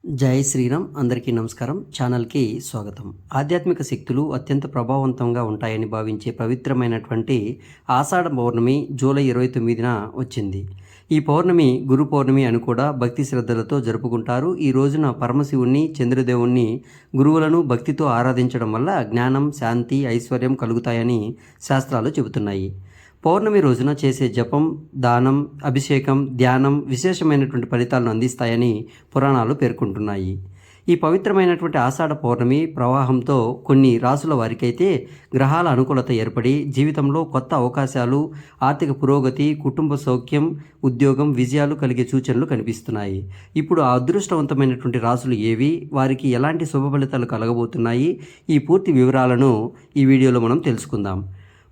జై శ్రీరామ్. అందరికీ నమస్కారం. ఛానల్కి స్వాగతం. ఆధ్యాత్మిక శక్తులు అత్యంత ప్రభావవంతంగా ఉంటాయని భావించే పవిత్రమైనటువంటి ఆషాఢ పౌర్ణమి జూలై 29న వచ్చింది. ఈ పౌర్ణమి గురు పౌర్ణమి అని కూడా భక్తి శ్రద్ధలతో జరుపుకుంటారు. ఈ రోజున పరమశివుణ్ణి, చంద్రదేవుణ్ణి, గురువులను భక్తితో ఆరాధించడం వల్ల జ్ఞానం, శాంతి, ఐశ్వర్యం కలుగుతాయని శాస్త్రాలు చెబుతున్నాయి. పౌర్ణమి రోజున చేసే జపం, దానం, అభిషేకం, ధ్యానం విశేషమైనటువంటి ఫలితాలను అందిస్తాయని పురాణాలు పేర్కొంటున్నాయి. ఈ పవిత్రమైనటువంటి ఆషాఢ పౌర్ణమి ప్రవాహంతో కొన్ని రాసుల వారికైతే గ్రహాల అనుకూలత ఏర్పడి జీవితంలో కొత్త అవకాశాలు, ఆర్థిక పురోగతి, కుటుంబ సౌఖ్యం, ఉద్యోగం, విజయాలు కలిగే సూచనలు కనిపిస్తున్నాయి. ఇప్పుడు ఆ అదృష్టవంతమైనటువంటి రాసులు ఏవి, వారికి ఎలాంటి శుభ ఫలితాలు కలగబోతున్నాయి, ఈ పూర్తి వివరాలను ఈ వీడియోలో మనం తెలుసుకుందాం.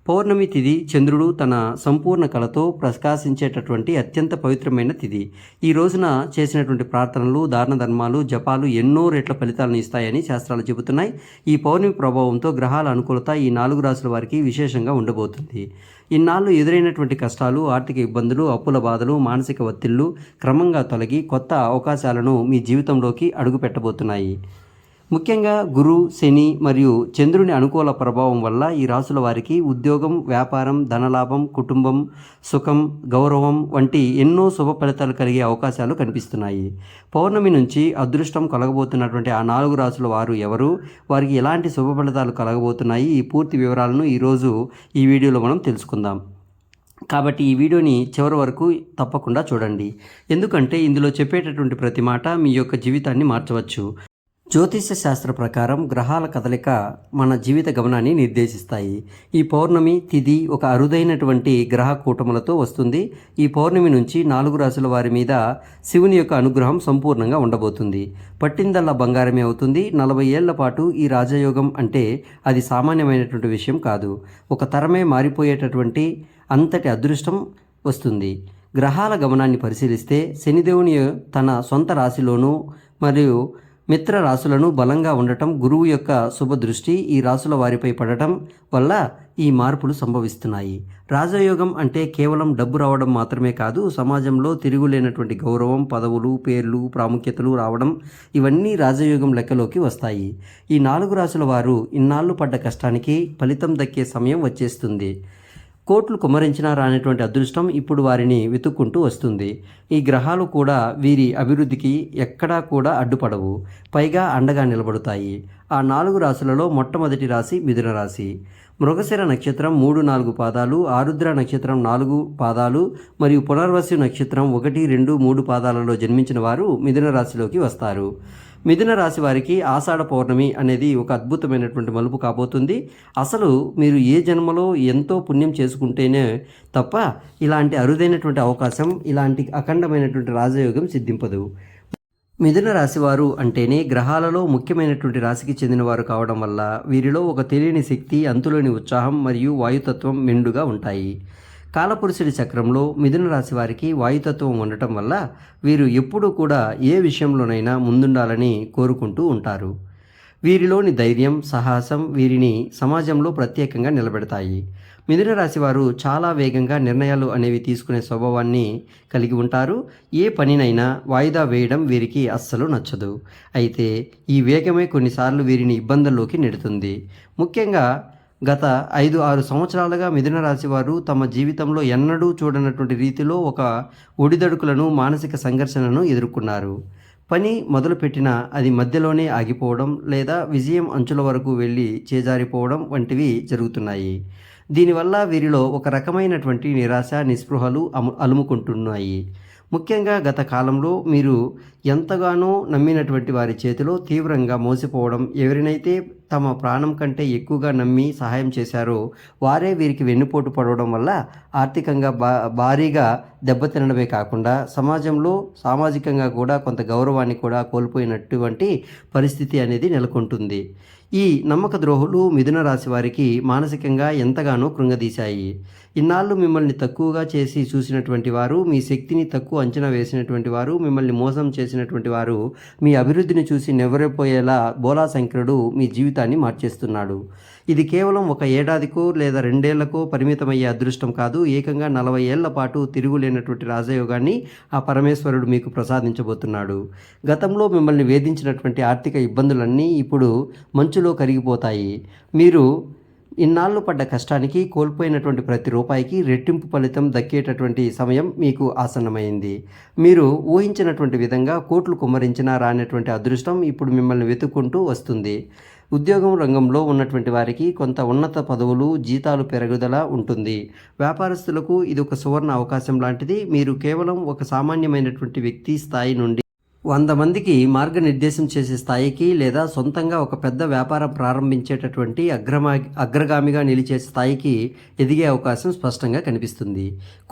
పౌర్ణమి తిథి చంద్రుడు తన సంపూర్ణ కళతో ప్రకాశించేటటువంటి అత్యంత పవిత్రమైన తిథి. ఈ రోజున చేసినటువంటి ప్రార్థనలు, దాన ధర్మాలు, జపాలు ఎన్నో రెట్ల ఫలితాలను ఇస్తాయని శాస్త్రాలు చెబుతున్నాయి. ఈ పౌర్ణమి ప్రభావంతో గ్రహాల అనుకూలత ఈ 4 రాశుల వారికి విశేషంగా ఉండబోతుంది. ఇన్నాళ్ళు ఎదురైనటువంటి కష్టాలు, ఆర్థిక ఇబ్బందులు, అప్పుల బాధలు, మానసిక ఒత్తిళ్లు క్రమంగా తొలగి కొత్త అవకాశాలను మీ జీవితంలోకి అడుగుపెట్టబోతున్నాయి. ముఖ్యంగా గురు, శని మరియు చంద్రుని అనుకూల ప్రభావం వల్ల ఈ రాశుల వారికి ఉద్యోగం, వ్యాపారం, ధనలాభం, కుటుంబం, సుఖం, గౌరవం వంటి ఎన్నో శుభ ఫలితాలు కలిగే అవకాశాలు కనిపిస్తున్నాయి. పౌర్ణమి నుంచి అదృష్టం కలగబోతున్నటువంటి ఆ 4 రాశుల వారు ఎవరు, వారికి ఎలాంటి శుభ ఫలితాలు కలగబోతున్నాయి, ఈ పూర్తి వివరాలను ఈరోజు ఈ వీడియోలో మనం తెలుసుకుందాం. కాబట్టి ఈ వీడియోని చివరి వరకు తప్పకుండా చూడండి. ఎందుకంటే ఇందులో చెప్పేటటువంటి ప్రతి మాట మీ యొక్క జీవితాన్ని మార్చవచ్చు. జ్యోతిష శాస్త్ర ప్రకారం గ్రహాల కదలిక మన జీవిత గమనాన్ని నిర్దేశిస్తాయి. ఈ పౌర్ణమి తిథి ఒక అరుదైనటువంటి గ్రహ కూటములతో వస్తుంది. ఈ పౌర్ణమి నుంచి 4 రాశుల వారి మీద శివుని యొక్క అనుగ్రహం సంపూర్ణంగా ఉండబోతుంది. పట్టిందల్లా బంగారమే అవుతుంది. 40 ఏళ్ల పాటు ఈ రాజయోగం అంటే అది సామాన్యమైనటువంటి విషయం కాదు. ఒక తరమే మారిపోయేటటువంటి అంతటి అదృష్టం వస్తుంది. గ్రహాల గమనాన్ని పరిశీలిస్తే శనిదేవుని తన సొంత రాశిలోనూ మరియు మిత్ర రాశులను బలంగా ఉండటం, గురువు యొక్క శుభ దృష్టి ఈ రాశుల వారిపై పడటం వల్ల ఈ మార్పులు సంభవిస్తున్నాయి. రాజయోగం అంటే కేవలం డబ్బు రావడం మాత్రమే కాదు, సమాజంలో తిరుగులేనటువంటి గౌరవం, పదవులు, పేర్లు, ప్రాముఖ్యతలు రావడం, ఇవన్నీ రాజయోగం లెక్కలోకి వస్తాయి. ఈ 4 రాశుల వారు ఇన్నాళ్ళు పడ్డ కష్టానికి ఫలితం దక్కే సమయం వచ్చేస్తుంది. కోట్లు కుమ్మరించినా రానటువంటి అదృష్టం ఇప్పుడు వారిని వెతుక్కుంటూ వస్తుంది. ఈ గ్రహాలు కూడా వీరి అభివృద్ధికి ఎక్కడా కూడా అడ్డుపడవు, పైగా అండగా నిలబడతాయి. ఆ 4 రాశులలో మొట్టమొదటి రాశి మిథున రాశి. మృగశిర నక్షత్రం 3-4 పాదాలు, ఆరుద్ర నక్షత్రం 4 పాదాలు మరియు పునర్వసు నక్షత్రం 1, 2, 3 పాదాలలో జన్మించిన వారు మిథున రాశిలోకి వస్తారు. మిథున రాశి వారికి ఆషాఢ పౌర్ణమి అనేది ఒక అద్భుతమైనటువంటి మలుపు కాబోతుంది. అసలు మీరు ఏ జన్మలో ఎంతో పుణ్యం చేసుకుంటేనే తప్ప ఇలాంటి అరుదైనటువంటి అవకాశం, ఇలాంటి అఖండమైనటువంటి రాజయోగం సిద్ధింపదు. మిథున రాశివారు అంటేనే గ్రహాలలో ముఖ్యమైనటువంటి రాశికి చెందినవారు కావడం వల్ల వీరిలో ఒక తెలియని శక్తి, అంతులేని ఉత్సాహం మరియు వాయుతత్వం మెండుగా ఉంటాయి. కాలపురుషుడి చక్రంలో మిథున రాశి వారికి వాయుతత్వం ఉండటం వల్ల వీరు ఎప్పుడూ కూడా ఏ విషయంలోనైనా ముందుండాలని కోరుకుంటూ ఉంటారు. వీరిలోని ధైర్యం, సాహసం వీరిని సమాజంలో ప్రత్యేకంగా నిలబెడతాయి. మిథున రాశి వారు చాలా వేగంగా నిర్ణయాలు అనేవి తీసుకునే స్వభావాన్ని కలిగి ఉంటారు. ఏ పనినైనా వాయిదా వేయడం వీరికి అస్సలు నచ్చదు. అయితే ఈ వేగమే కొన్నిసార్లు వీరిని ఇబ్బందుల్లోకి నెడుతుంది. ముఖ్యంగా గత 5-6 సంవత్సరాలుగా మిథున రాశి వారు తమ జీవితంలో ఎన్నడూ చూడనటువంటి రీతిలో ఒక ఒడిదడుకులను, మానసిక సంఘర్షణను ఎదుర్కొన్నారు. పని మొదలుపెట్టినా అది మధ్యలోనే ఆగిపోవడం లేదా విజయం అంచుల వరకు వెళ్ళి చేజారిపోవడం వంటివి జరుగుతున్నాయి. దీనివల్ల వీరిలో ఒక రకమైనటువంటి నిరాశ, నిస్పృహలు అలుముకుంటున్నాయి. ముఖ్యంగా గత కాలంలో మీరు ఎంతగానో నమ్మినటువంటి వారి చేతిలో తీవ్రంగా మోసపోవడం, ఎవరినైతే తమ ప్రాణం కంటే ఎక్కువగా నమ్మి సహాయం చేశారో వారే వీరికి వెన్నుపోటు పడవడం వల్ల ఆర్థికంగా భారీగా దెబ్బతినడమే కాకుండా సమాజంలో సామాజికంగా కూడా కొంత గౌరవాన్ని కూడా కోల్పోయినటువంటి పరిస్థితి అనేది నెలకొంటుంది. ఈ నమ్మక ద్రోహులు మిథున రాశి వారికి మానసికంగా ఎంతగానో కృంగదీశాయి. ఇన్నాళ్ళు మిమ్మల్ని తక్కువగా చేసి చూసినటువంటి వారు, మీ శక్తిని తక్కువ అంచనా వేసినటువంటి వారు, మిమ్మల్ని మోసం చేసినటువంటి వారు మీ అభివృద్ధిని చూసి నెవరైపోయేలా బోలా శంకరుడు మీ జీవితం జీవితాన్ని మార్చేస్తున్నాడు. ఇది కేవలం ఒక ఏడాదికో లేదా 2 ఏళ్లకో పరిమితమయ్యే అదృష్టం కాదు. ఏకంగా 40 ఏళ్ల పాటు తిరుగులేనటువంటి రాజయోగాన్ని ఆ పరమేశ్వరుడు మీకు ప్రసాదించబోతున్నాడు. గతంలో మిమ్మల్ని వేధించినటువంటి ఆర్థిక ఇబ్బందులన్నీ ఇప్పుడు మంచులో కరిగిపోతాయి. మీరు ఇన్నాళ్ళు పడ్డ కష్టానికి, కోల్పోయినటువంటి ప్రతి రూపాయికి రెట్టింపు ఫలితం దక్కేటటువంటి సమయం మీకు ఆసన్నమైంది. మీరు ఊహించినటువంటి విధంగా కోట్లు కుమ్మరించినా రానటువంటి అదృష్టం ఇప్పుడు మిమ్మల్ని వెతుక్కుంటూ వస్తుంది. ఉద్యోగం రంగంలో ఉన్నటువంటి వారికి కొంత ఉన్నత పదవులు, జీతాలు పెరుగుదల ఉంటుంది. వ్యాపారస్తులకు ఇది ఒక సువర్ణ అవకాశం లాంటిది. మీరు కేవలం ఒక సామాన్యమైనటువంటి వ్యక్తి స్థాయి నుండి 100 మందికి మార్గనిర్దేశం చేసే స్థాయికి, లేదా సొంతంగా ఒక పెద్ద వ్యాపారం ప్రారంభించేటటువంటి అగ్రగామిగా నిలిచే స్థాయికి ఎదిగే అవకాశం స్పష్టంగా కనిపిస్తుంది.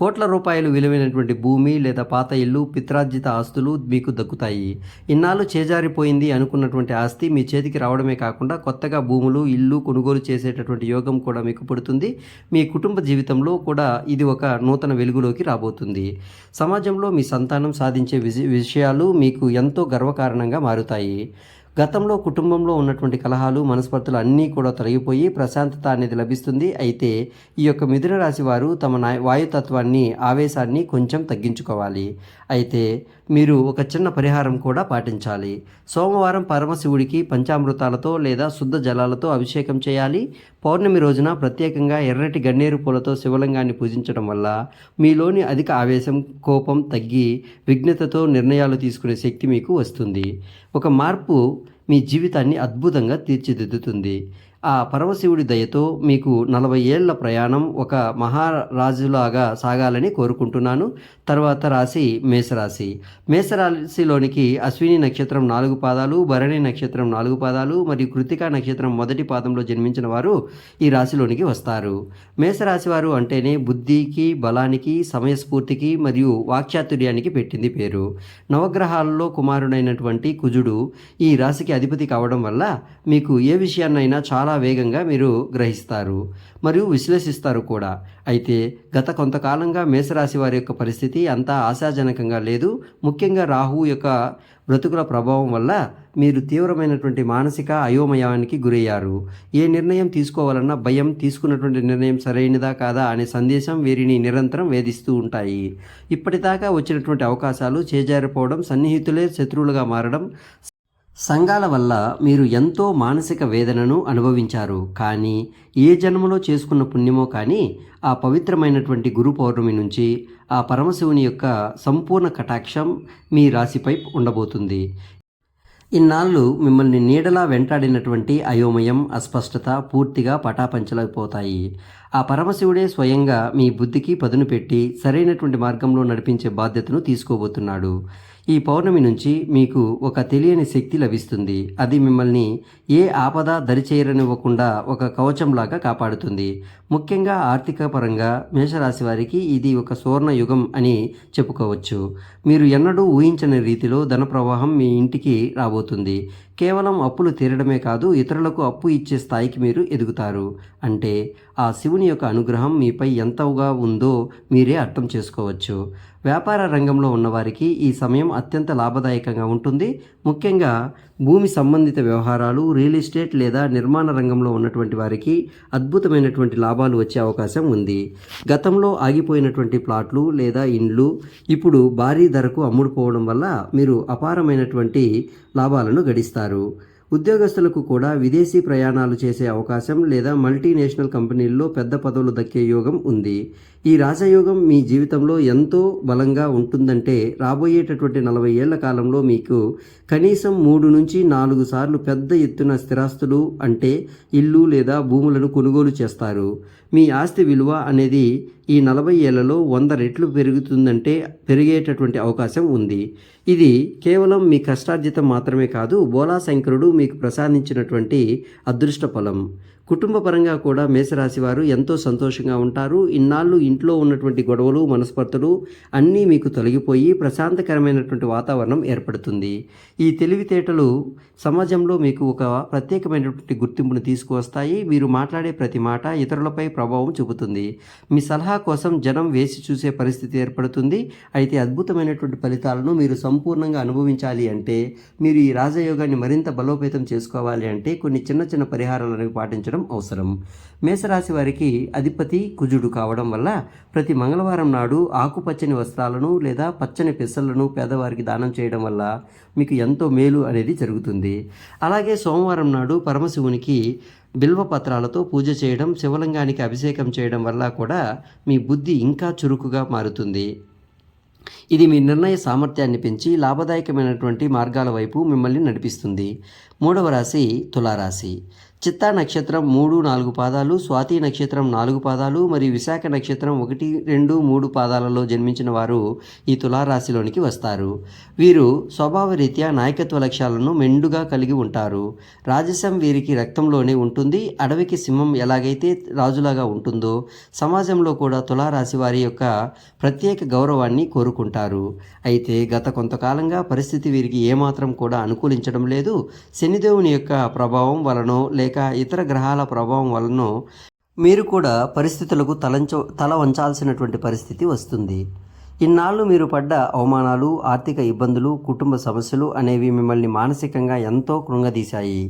కోట్ల రూపాయలు విలువైనటువంటి భూమి లేదా పాత ఇల్లు, పిత్రార్జిత ఆస్తులు మీకు దక్కుతాయి. ఇన్నాళ్ళు చేజారిపోయింది అనుకున్నటువంటి ఆస్తి మీ చేతికి రావడమే కాకుండా కొత్తగా భూములు, ఇల్లు కొనుగోలు చేసేటటువంటి యోగం కూడా మీకు పుడుతుంది. మీ కుటుంబ జీవితంలో కూడా ఇది ఒక నూతన వెలుగులోకి రాబోతుంది. సమాజంలో మీ సంతానం సాధించే విషయాలు మీకు ఎంతో గర్వకారణంగా మారుతాయి. గతంలో కుటుంబంలో ఉన్నటువంటి కలహాలు, మనస్పర్ధలు అన్నీ కూడా తొలగిపోయి ప్రశాంతత అనేది లభిస్తుంది. అయితే ఈ యొక్క మిథున రాశి వారు తమ వాయుతత్వాన్ని, ఆవేశాన్ని కొంచెం తగ్గించుకోవాలి. అయితే మీరు ఒక చిన్న పరిహారం కూడా పాటించాలి. సోమవారం పరమశివుడికి పంచామృతాలతో లేదా శుద్ధ జలాలతో అభిషేకం చేయాలి. పౌర్ణమి రోజున ప్రత్యేకంగా ఎర్రటి గన్నేరు పూలతో శివలింగాన్ని పూజించడం వల్ల మీలోని అధిక ఆవేశం, కోపం తగ్గి విఘ్నతతో నిర్ణయాలు తీసుకునే శక్తి మీకు వస్తుంది. ఒక మార్పు మీ జీవితాన్ని అద్భుతంగా తీర్చిదిద్దుతుంది. ఆ పరమశివుడి దయతో మీకు 40 ఏళ్ల ప్రయాణం ఒక మహారాజులాగా సాగాలని కోరుకుంటున్నాను. తర్వాత రాశి మేషరాశి. మేషరాశిలోనికి అశ్విని నక్షత్రం 4 పాదాలు, భరణి నక్షత్రం 4 పాదాలు మరియు కృతికా నక్షత్రం మొదటి పాదంలో జన్మించిన వారు ఈ రాశిలోనికి వస్తారు. మేషరాశి వారు అంటేనే బుద్ధికి, బలానికి, సమయస్ఫూర్తికి మరియు వాక్చాతుర్యానికి పెట్టింది పేరు. నవగ్రహాలలో కుమారుడైనటువంటి కుజుడు ఈ రాశికి అధిపతి కావడం వల్ల మీకు ఏ విషయాన్నైనా చాలా వేగంగా మీరు గ్రహిస్తారు మరియు విశ్లేషిస్తారు కూడా. అయితే గత కొంతకాలంగా మేషరాశి వారి యొక్క పరిస్థితి అంతా ఆశాజనకంగా లేదు. ముఖ్యంగా రాహువు యొక్క బ్రతుకుల ప్రభావం వల్ల మీరు తీవ్రమైనటువంటి మానసిక అయోమయానికి గురయ్యారు. ఏ నిర్ణయం తీసుకోవాలన్నా భయం, తీసుకున్నటువంటి నిర్ణయం సరైనదా కాదా అనే సందేశం వీరిని నిరంతరం వేధిస్తూ ఉంటాయి. ఇప్పటిదాకా వచ్చినటువంటి అవకాశాలు చేజారిపోవడం, సన్నిహితులే శత్రువులుగా మారడం, సంఘాల వల్ల మీరు ఎంతో మానసిక వేదనను అనుభవించారు. కానీ ఏ జన్మలో చేసుకున్న పుణ్యమో కానీ ఆ పవిత్రమైనటువంటి గురు పౌర్ణమి నుంచి ఆ పరమశివుని యొక్క సంపూర్ణ కటాక్షం మీ రాశిపై ఉండబోతుంది. ఇన్నాళ్ళు మిమ్మల్ని నీడలా వెంటాడినటువంటి అయోమయం, అస్పష్టత పూర్తిగా పటాపంచలైపోతాయి. ఆ పరమశివుడే స్వయంగా మీ బుద్ధికి పదును పెట్టి సరైనటువంటి మార్గంలో నడిపించే బాధ్యతను తీసుకోబోతున్నాడు. ఈ పౌర్ణమి నుంచి మీకు ఒక తెలియని శక్తి లభిస్తుంది. అది మిమ్మల్ని ఏ ఆపద దరిచేరనివ్వకుండా ఒక కవచంలాగా కాపాడుతుంది. ముఖ్యంగా ఆర్థిక పరంగా మేషరాశి వారికి ఇది ఒక సువర్ణ యుగం అని చెప్పుకోవచ్చు. మీరు ఎన్నడూ ఊహించని రీతిలో ధన ప్రవాహం మీ ఇంటికి రాబోతుంది. కేవలం అప్పులు తీరడమే కాదు, ఇతరులకు అప్పు ఇచ్చే స్థాయికి మీరు ఎదుగుతారు. అంటే ఆ శివుని యొక్క అనుగ్రహం మీపై ఎంతగా ఉందో మీరే అర్థం చేసుకోవచ్చు. వ్యాపార రంగంలో ఉన్నవారికి ఈ సమయం అత్యంత లాభదాయకంగా ఉంటుంది. ముఖ్యంగా భూమి సంబంధిత వ్యవహారాలు, రియల్ ఎస్టేట్ లేదా నిర్మాణ రంగంలో ఉన్నటువంటి వారికి అద్భుతమైనటువంటి లాభాలు వచ్చే అవకాశం ఉంది. గతంలో ఆగిపోయినటువంటి ప్లాట్లు లేదా ఇండ్లు ఇప్పుడు భారీ ధరకు అమ్ముడుపోవడం వల్ల మీరు అపారమైనటువంటి లాభాలను గడిస్తారు. ఉద్యోగస్తులకు కూడా విదేశీ ప్రయాణాలు చేసే అవకాశం లేదా మల్టీనేషనల్ కంపెనీల్లో పెద్ద పదవులు దక్కే యోగం ఉంది. ఈ రాజయోగం మీ జీవితంలో ఎంతో బలంగా ఉంటుందంటే రాబోయేటటువంటి 40 ఏళ్ల కాలంలో మీకు కనీసం 3 నుంచి 4 సార్లు పెద్ద ఎత్తున స్థిరాస్తులు అంటే ఇల్లు లేదా భూములను కొనుగోలు చేస్తారు. మీ ఆస్తి విలువ అనేది ఈ 40 ఏళ్లలో 100 రెట్లు పెరిగేటటువంటి అవకాశం ఉంది. ఇది కేవలం మీ కష్టార్జితం మాత్రమే కాదు, బోలాశంకరుడు మీకు ప్రసాదించినటువంటి అదృష్ట ఫలం. కుటుంబ పరంగా కూడా మేషరాశి వారు ఎంతో సంతోషంగా ఉంటారు. ఇన్నాళ్ళు ఇంట్లో ఉన్నటువంటి గొడవలు, మనస్పర్ధలు అన్నీ మీకు తొలగిపోయి ప్రశాంతకరమైనటువంటి వాతావరణం ఏర్పడుతుంది. ఈ తెలివితేటలు సమాజంలో మీకు ఒక ప్రత్యేకమైనటువంటి గుర్తింపును తీసుకువస్తాయి. మీరు మాట్లాడే ప్రతి మాట ఇతరులపై ప్రభావం చూపుతుంది. మీ సలహా కోసం జనం వేసి చూసే పరిస్థితి ఏర్పడుతుంది. అయితే అద్భుతమైనటువంటి ఫలితాలను మీరు సంపూర్ణంగా అనుభవించాలి అంటే, మీరు ఈ రాజయోగాన్ని మరింత బలోపేతం చేసుకోవాలి అంటే కొన్ని చిన్న చిన్న పరిహారాలను పాటించడం అవసరం. మేషరాశి వారికి అధిపతి కుజుడు కావడం వల్ల ప్రతి మంగళవారం నాడు ఆకుపచ్చని వస్త్రాలను లేదా పచ్చని పెసలను పేదవారికి దానం చేయడం వల్ల మీకు ఎంతో మేలు అనేది జరుగుతుంది. అలాగే సోమవారం నాడు పరమశివునికి బిల్వ పత్రాలతో పూజ చేయడం, శివలింగానికి అభిషేకం చేయడం వల్ల కూడా మీ బుద్ధి ఇంకా చురుకుగా మారుతుంది. ఇది మీ నిర్ణయ సామర్థ్యాన్ని పెంచి లాభదాయకమైనటువంటి మార్గాల వైపు మిమ్మల్ని నడిపిస్తుంది. మూడవ రాశి తులారాశి. చిత్తా నక్షత్రం 3, 4 పాదాలు, స్వాతి నక్షత్రం 4 పాదాలు మరియు విశాఖ నక్షత్రం 1, 2, 3 పాదాలలో జన్మించిన వారు ఈ తులారాశిలోనికి వస్తారు. వీరు స్వభావరీత్యా నాయకత్వ లక్ష్యాలను మెండుగా కలిగి ఉంటారు. రాజసం వీరికి రక్తంలోనే ఉంటుంది. అడవికి సింహం ఎలాగైతే రాజులాగా ఉంటుందో సమాజంలో కూడా తులారాశి వారి యొక్క ప్రత్యేక గౌరవాన్ని కోరుకుంటారు. అయితే గత కొంతకాలంగా పరిస్థితి వీరికి ఏమాత్రం కూడా అనుకూలించడం లేదు. శనిదేవుని యొక్క ప్రభావం వలనో లేక ఇతర గ్రహాల ప్రభావం వలనో మీరు కూడా పరిస్థితులకు తల వంచాల్సినటువంటి పరిస్థితి వస్తుంది. ఇన్నాళ్ళు మీరు పడ్డ అవమానాలు, ఆర్థిక ఇబ్బందులు, కుటుంబ సమస్యలు అనేవి మిమ్మల్ని మానసికంగా ఎంతో కృంగదీశాయి.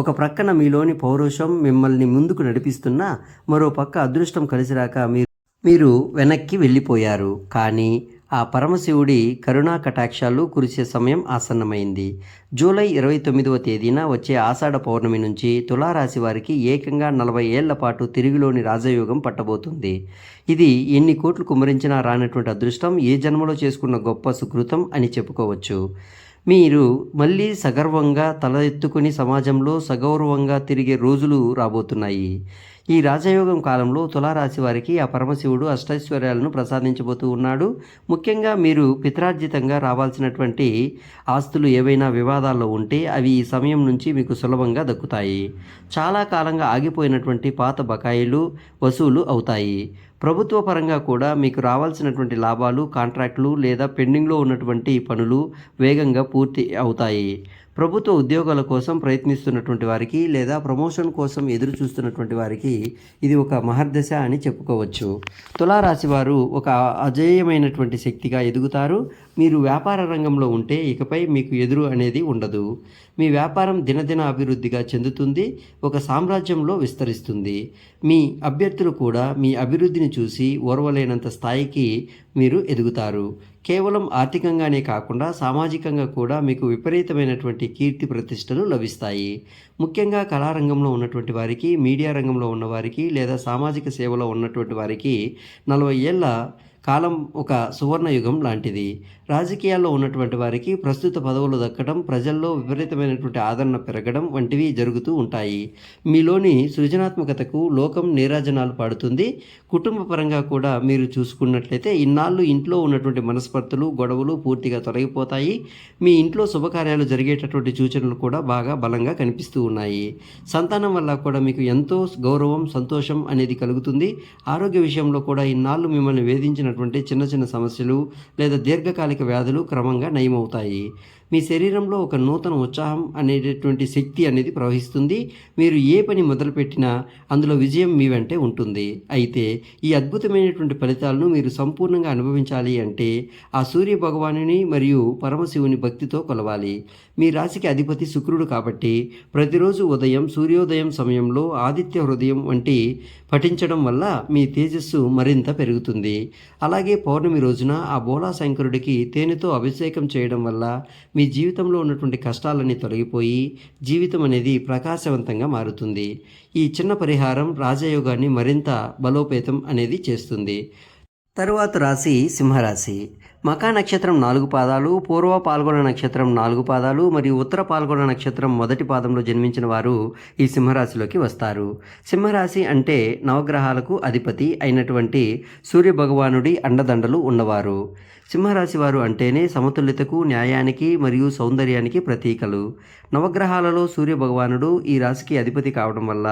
ఒక ప్రక్కన మీలోని పౌరుషం మిమ్మల్ని ముందుకు నడిపిస్తున్నా మరో పక్క అదృష్టం కలిసిరాక మీరు వెనక్కి వెళ్ళిపోయారు. కానీ ఆ పరమశివుడి కరుణా కటాక్షాలు కురిసే సమయం ఆసన్నమైంది. జూలై 29వ తేదీన వచ్చే ఆషాఢ పౌర్ణమి నుంచి తులారాశి వారికి ఏకంగా 40 ఏళ్ల పాటు తిరుగులోని రాజయోగం పట్టబోతుంది. ఇది ఎన్ని కోట్లు కుమ్మరించినా రానటువంటి అదృష్టం, ఏ జన్మలో చేసుకున్న గొప్ప సుకృతం అని చెప్పుకోవచ్చు. మీరు మళ్ళీ సగర్వంగా తల ఎత్తుకుని సమాజంలో సగౌరవంగా తిరిగే రోజులు రాబోతున్నాయి. ఈ రాజయోగం కాలంలో తులారాశి వారికి ఆ పరమశివుడు అష్టైశ్వర్యాలను ప్రసాదించబోతూ ఉన్నాడు. ముఖ్యంగా మీరు పిత్రార్జితంగా రావాల్సినటువంటి ఆస్తులు ఏవైనా వివాదాల్లో ఉంటే అవి ఈ సమయం నుంచి మీకు సులభంగా దక్కుతాయి. చాలా కాలంగా ఆగిపోయినటువంటి పాత బకాయిలు వసూలు అవుతాయి. ప్రభుత్వ పరంగా కూడా మీకు రావాల్సినటువంటి లాభాలు, కాంట్రాక్టులు లేదా పెండింగ్లో ఉన్నటువంటి పనులు వేగంగా పూర్తి అవుతాయి. ప్రభుత్వ ఉద్యోగాల కోసం ప్రయత్నిస్తున్నటువంటి వారికి లేదా ప్రమోషన్ కోసం ఎదురు చూస్తున్నటువంటి వారికి ఇది ఒక మహర్దశ అని చెప్పుకోవచ్చు. తులారాశి వారు ఒక అజేయమైనటువంటి శక్తిగా ఎదుగుతారు. మీరు వ్యాపార రంగంలో ఉంటే ఇకపై మీకు ఎదురు అనేది ఉండదు. మీ వ్యాపారం దినదిన అభివృద్ధిగా చెందుతుంది, ఒక సామ్రాజ్యంలో విస్తరిస్తుంది. మీ అభ్యర్థులు కూడా మీ అభివృద్ధిని చూసి ఓర్వలేనంత స్థాయికి మీరు ఎదుగుతారు. కేవలం ఆర్థికంగానే కాకుండా సామాజికంగా కూడా మీకు విపరీతమైనటువంటి కీర్తి ప్రతిష్టలు లభిస్తాయి. ముఖ్యంగా కళారంగంలో ఉన్నటువంటి వారికి, మీడియా రంగంలో ఉన్నవారికి లేదా సామాజిక సేవలో ఉన్నటువంటి వారికి 40 ఏళ్ల కాలం ఒక సువర్ణయుగం లాంటిది. రాజకీయాల్లో ఉన్నటువంటి వారికి ప్రస్తుత పదవులు దక్కడం, ప్రజల్లో విపరీతమైనటువంటి ఆదరణ పెరగడం వంటివి జరుగుతూ ఉంటాయి. మీలోని సృజనాత్మకతకు లోకం నీరాజనాలు పాడుతుంది. కుటుంబ పరంగా కూడా మీరు చూసుకున్నట్లయితే ఇన్నాళ్ళు ఇంట్లో ఉన్నటువంటి మనస్పర్ధలు, గొడవలు పూర్తిగా తొలగిపోతాయి. మీ ఇంట్లో శుభకార్యాలు జరిగేటటువంటి సూచనలు కూడా బాగా బలంగా కనిపిస్తూ ఉన్నాయి. సంతానం వల్ల కూడా మీకు ఎంతో గౌరవం, సంతోషం అనేది కలుగుతుంది. ఆరోగ్య విషయంలో కూడా ఇన్నాళ్ళు మిమ్మల్ని వేధించినటువంటి చిన్న చిన్న సమస్యలు లేదా దీర్ఘకాలిక వ్యాధులు క్రమంగా నయమవుతాయి. మీ శరీరంలో ఒక నూతన ఉత్సాహం అనేటటువంటి శక్తి అనేది ప్రవహిస్తుంది. మీరు ఏ పని మొదలుపెట్టినా అందులో విజయం మీ వెంటే ఉంటుంది. అయితే ఈ అద్భుతమైనటువంటి ఫలితాలను మీరు సంపూర్ణంగా అనుభవించాలి అంటే ఆ సూర్య భగవానుని మరియు పరమశివుని భక్తితో కొలవాలి. మీ రాశికి అధిపతి శుక్రుడు కాబట్టి ప్రతిరోజు ఉదయం సూర్యోదయం సమయంలో ఆదిత్య హృదయం వంటి పఠించడం వల్ల మీ తేజస్సు మరింత పెరుగుతుంది. అలాగే పౌర్ణమి రోజున ఆ బోలా శంకరుడికి తేనెతో అభిషేకం చేయడం వల్ల మీ జీవితంలో ఉన్నటువంటి కష్టాలన్నీ తొలగిపోయి జీవితం అనేది ప్రకాశవంతంగా మారుతుంది. ఈ చిన్న పరిహారం రాజయోగాన్ని మరింత బలోపేతం అనేది చేస్తుంది. తరువాత రాశి సింహరాశి. మఖా నక్షత్రం 4 పాదాలు, పూర్వ పాల్గొన నక్షత్రం 4 పాదాలు మరియు ఉత్తర పాల్గొన నక్షత్రం మొదటి పాదంలో జన్మించిన వారు ఈ సింహరాశిలోకి వస్తారు. సింహరాశి అంటే నవగ్రహాలకు అధిపతి అయినటువంటి సూర్యభగవానుడి అండదండలు ఉన్నవారు. సింహరాశి వారు అంటేనే సమతుల్యతకు, న్యాయానికి మరియు సౌందర్యానికి ప్రతీకలు. నవగ్రహాలలో సూర్యభగవానుడు ఈ రాశికి అధిపతి కావడం వల్ల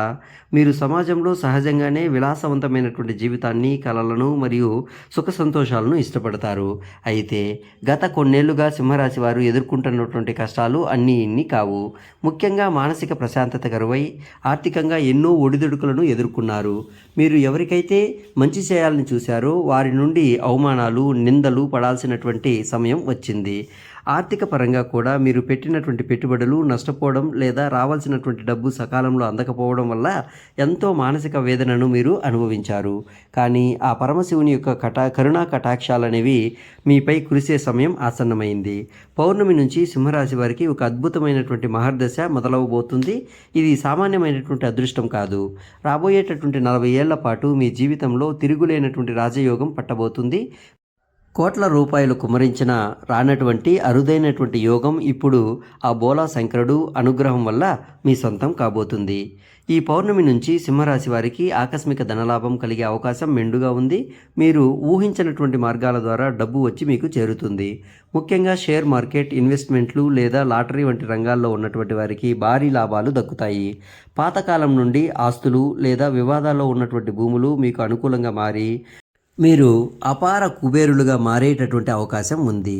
మీరు సమాజంలో సహజంగానే విలాసవంతమైనటువంటి జీవితాన్ని, కలలను మరియు సుఖ సంతోషాలను ఇష్టపడతారు. అయితే గత కొన్నేళ్లుగా సింహరాశి వారు ఎదుర్కొంటున్నటువంటి కష్టాలు అన్నీ ఇన్ని కావు. ముఖ్యంగా మానసిక ప్రశాంతత కరువై ఆర్థికంగా ఎన్నో ఒడిదుడుకులను ఎదుర్కొన్నారు. మీరు ఎవరికైతే మంచి చేయాలని చూశారో వారి నుండి అవమానాలు, నిందలు పడాల్సినటువంటి సమయం వచ్చింది. ఆర్థిక పరంగా కూడా మీరు పెట్టినటువంటి పెట్టుబడులు నష్టపోవడం లేదా రావాల్సినటువంటి డబ్బు సకాలంలో అందకపోవడం వల్ల ఎంతో మానసిక వేదనను మీరు అనుభవించారు. కానీ ఆ పరమశివుని యొక్క కరుణా కటాక్షాలనేవి మీపై కురిసే సమయం ఆసన్నమైంది. పౌర్ణమి నుంచి సింహరాశి వారికి ఒక అద్భుతమైనటువంటి మహర్దశ మొదలవబోతుంది. ఇది సామాన్యమైనటువంటి అదృష్టం కాదు. రాబోయేటటువంటి 40 ఏళ్ల పాటు మీ జీవితంలో తిరుగులేనటువంటి రాజయోగం పట్టబోతుంది. కోట్ల రూపాయలు కుమ్మరించిన రానటువంటి అరుదైనటువంటి యోగం ఇప్పుడు ఆ బోలా శంకరుడు అనుగ్రహం వల్ల మీ సొంతం కాబోతుంది. ఈ పౌర్ణమి నుంచి సింహరాశి వారికి ఆకస్మిక ధనలాభం కలిగే అవకాశం మెండుగా ఉంది. మీరు ఊహించినటువంటి మార్గాల ద్వారా డబ్బు వచ్చి మీకు చేరుతుంది. ముఖ్యంగా షేర్ మార్కెట్, ఇన్వెస్ట్మెంట్లు లేదా లాటరీ వంటి రంగాల్లో ఉన్నటువంటి వారికి భారీ లాభాలు దక్కుతాయి. పాతకాలం నుండి ఆస్తులు లేదా వివాదాల్లో ఉన్నటువంటి భూములు మీకు అనుకూలంగా మారి మీరు అపార కుబేరులుగా మారేటటువంటి అవకాశం ఉంది.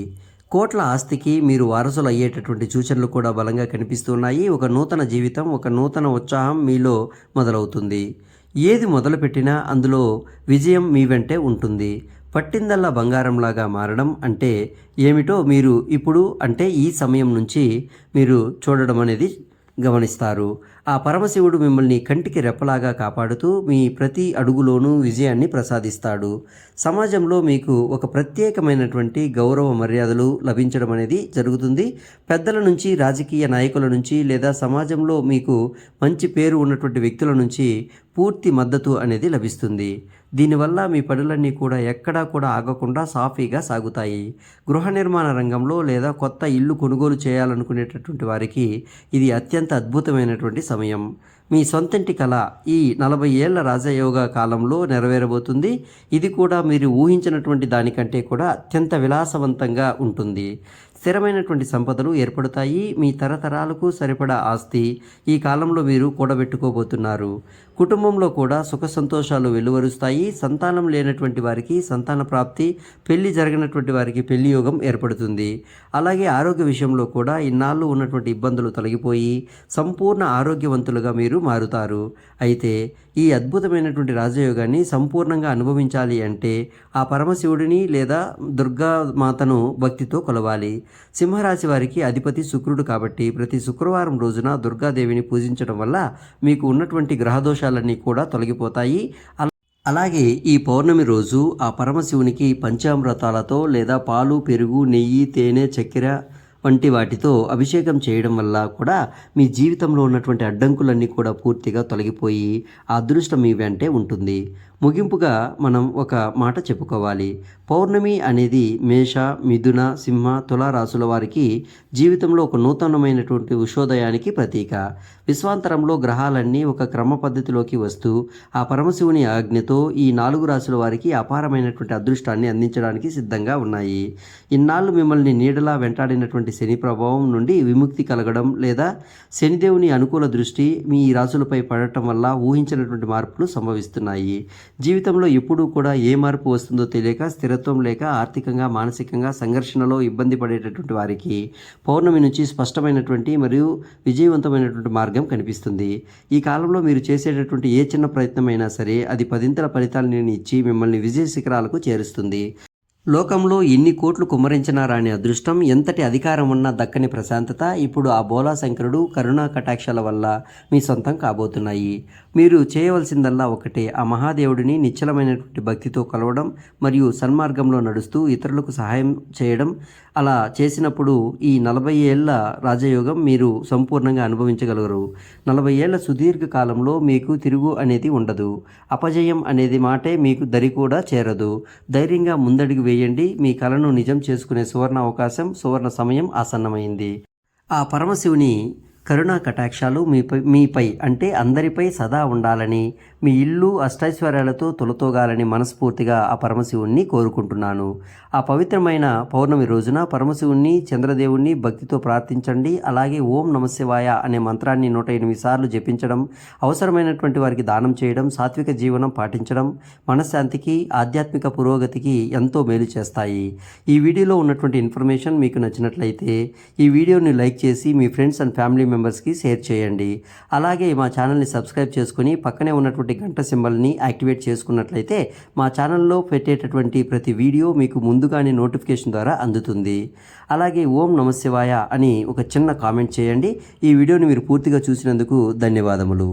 కోట్ల ఆస్తికి మీరు వారసులు అయ్యేటటువంటి సూచనలు కూడా బలంగా కనిపిస్తున్నాయి. ఒక నూతన జీవితం, ఒక నూతన ఉత్సాహం మీలో మొదలవుతుంది. ఏది మొదలుపెట్టినా అందులో విజయం మీ వెంటే ఉంటుంది. పట్టిందల్లా బంగారంలాగా మారడం అంటే ఏమిటో మీరు ఇప్పుడు అంటే ఈ సమయం నుంచి మీరు చూడడం అనేది గమనిస్తారు. ఆ పరమశివుడు మిమ్మల్ని కంటికి రెప్పలాగా కాపాడుతూ మీ ప్రతి అడుగులోనూ విజయాన్ని ప్రసాదిస్తాడు. సమాజంలో మీకు ఒక ప్రత్యేకమైనటువంటి గౌరవ మర్యాదలు లభించడం అనేది జరుగుతుంది. పెద్దల నుంచి, రాజకీయ నాయకుల నుంచి లేదా సమాజంలో మీకు మంచి పేరు ఉన్నటువంటి వ్యక్తుల నుంచి పూర్తి మద్దతు అనేది లభిస్తుంది. దీనివల్ల మీ పనులన్నీ కూడా ఎక్కడా కూడా ఆగకుండా సాఫీగా సాగుతాయి. గృహ నిర్మాణ రంగంలో లేదా కొత్త ఇల్లు కొనుగోలు చేయాలనుకునేటటువంటి వారికి ఇది అత్యంత అద్భుతమైనటువంటి సమయం. మీ సొంతింటి కళ ఈ 40 ఏళ్ల రాజయోగ కాలంలో నెరవేరబోతుంది. ఇది కూడా మీరు ఊహించినటువంటి దానికంటే కూడా అత్యంత విలాసవంతంగా ఉంటుంది. స్థిరమైనటువంటి సంపదలు ఏర్పడతాయి. మీ తరతరాలకు సరిపడా ఆస్తి ఈ కాలంలో మీరు కూడబెట్టుకోబోతున్నారు. కుటుంబంలో కూడా సుఖ సంతోషాలు వెలువరుస్తాయి. సంతానం లేనటువంటి వారికి సంతాన ప్రాప్తి, పెళ్లి జరగనటువంటి వారికి పెళ్లి యోగం ఏర్పడుతుంది. అలాగే ఆరోగ్య విషయంలో కూడా ఇన్నాళ్ళు ఉన్నటువంటి ఇబ్బందులు తొలగిపోయి సంపూర్ణ ఆరోగ్యవంతులుగా మీరు మారుతారు. అయితే ఈ అద్భుతమైనటువంటి రాజయోగాన్ని సంపూర్ణంగా అనుభవించాలి అంటే ఆ పరమశివుడిని లేదా దుర్గా మాతను భక్తితో కొలవాలి. సింహరాశి వారికి అధిపతి శుక్రుడు కాబట్టి ప్రతి శుక్రవారం రోజున దుర్గాదేవిని పూజించడం వల్ల మీకు ఉన్నటువంటి గ్రహదోషాలన్నీ కూడా తొలగిపోతాయి. అలాగే ఈ పౌర్ణమి రోజు ఆ పరమశివునికి పంచామృతాలతో లేదా పాలు, పెరుగు, నెయ్యి, తేనె, చక్కెర వంటి వాటితో అభిషేకం చేయడం వల్ల కూడా మీ జీవితంలో ఉన్నటువంటి అడ్డంకులన్నీ కూడా పూర్తిగా తొలగిపోయి ఆ అదృష్టం మీ వెంటే ఉంటుంది. ముగింపుగా మనం ఒక మాట చెప్పుకోవాలి. పౌర్ణమి అనేది మేష, మిథున, సింహ, తుల రాశుల వారికి జీవితంలో ఒక నూతనమైనటువంటి ఉషోదయానికి ప్రతీక. విశ్వాంతరంలో గ్రహాలన్నీ ఒక క్రమ పద్ధతిలోకి వస్తూ ఆ పరమశివుని ఆజ్ఞతో ఈ 4 రాశుల వారికి అపారమైనటువంటి అదృష్టాన్ని అందించడానికి సిద్ధంగా ఉన్నాయి. ఇన్నాళ్ళు మిమ్మల్ని నీడలా వెంటాడినటువంటి శని ప్రభావం నుండి విముక్తి కలగడం లేదా శనిదేవుని అనుకూల దృష్టి మీ రాశులపై పడటం వల్ల ఊహించినటువంటి మార్పులు సంభవిస్తున్నాయి. జీవితంలో ఎప్పుడూ కూడా ఏ మార్పు వస్తుందో తెలియక స్థిరత్వం లేక ఆర్థికంగా, మానసికంగా సంఘర్షణలో ఇబ్బంది పడేటటువంటి వారికి పౌర్ణమి నుంచి స్పష్టమైనటువంటి మరియు విజయవంతమైనటువంటి మార్గం కనిపిస్తుంది. ఈ కాలంలో మీరు చేసేటటువంటి ఏ చిన్న ప్రయత్నమైనా సరే అది 10ంతల ఫలితాలను ఇచ్చి మిమ్మల్ని విజయ శిఖరాలకు చేరుస్తుంది. లోకంలో ఎన్ని కోట్లు కుమ్మరించినా రాని అదృష్టం, ఎంతటి అధికారం ఉన్నా దక్కని ప్రశాంతత ఇప్పుడు ఆ బోలా శంకరుడు కరుణా కటాక్షాల వల్ల మీ సొంతం కాబోతున్నాయి. మీరు చేయవలసిందల్లా ఒకటే, ఆ మహాదేవుడిని నిశ్చలమైనటువంటి భక్తితో కొలవడం మరియు సన్మార్గంలో నడుస్తూ ఇతరులకు సహాయం చేయడం. అలా చేసినప్పుడు ఈ 40 ఏళ్ల రాజయోగం మీరు సంపూర్ణంగా అనుభవించగలరు. 40 ఏళ్ల సుదీర్ఘ కాలంలో మీకు తిరుగు అనేది ఉండదు. అపజయం అనేది మాటే మీకు దరి కూడా చేరదు. ధైర్యంగా ముందడుగు వేయండి. మీ కలను నిజం చేసుకునే సువర్ణ అవకాశం, సువర్ణ సమయం ఆసన్నమైంది. ఆ పరమశివుని కరుణా కటాక్షాలు మీపై అంటే అందరిపై సదా ఉండాలని, మీ ఇల్లు అష్టైశ్వర్యాలతో తొలతూగాలని మనస్ఫూర్తిగా ఆ పరమశివుణ్ణి కోరుకుంటున్నాను. ఆ పవిత్రమైన పౌర్ణమి రోజున పరమశివుణ్ణి, చంద్రదేవుణ్ణి భక్తితో ప్రార్థించండి. అలాగే ఓం నమశివాయ అనే మంత్రాన్ని 108 సార్లు జపించడం, అవసరమైనటువంటి వారికి దానం చేయడం, సాత్విక జీవనం పాటించడం మనశ్శాంతికి, ఆధ్యాత్మిక పురోగతికి ఎంతో మేలు చేస్తాయి. ఈ వీడియోలో ఉన్నటువంటి ఇన్ఫర్మేషన్ మీకు నచ్చినట్లయితే ఈ వీడియోని లైక్ చేసి మీ ఫ్రెండ్స్ అండ్ ఫ్యామిలీ మెంబర్స్కి షేర్ చేయండి. అలాగే మా ఛానల్ని సబ్స్క్రైబ్ చేసుకుని పక్కనే ఉన్నటువంటి గంట సింబల్ని యాక్టివేట్ చేసుకున్నట్లయితే మా ఛానల్లో పెట్టేటటువంటి ప్రతి వీడియో మీకు ముందుగానే నోటిఫికేషన్ ద్వారా అందుతుంది. అలాగే ఓం నమశివాయ అని ఒక చిన్న కామెంట్ చేయండి. ఈ వీడియోని మీరు పూర్తిగా చూసినందుకు ధన్యవాదములు.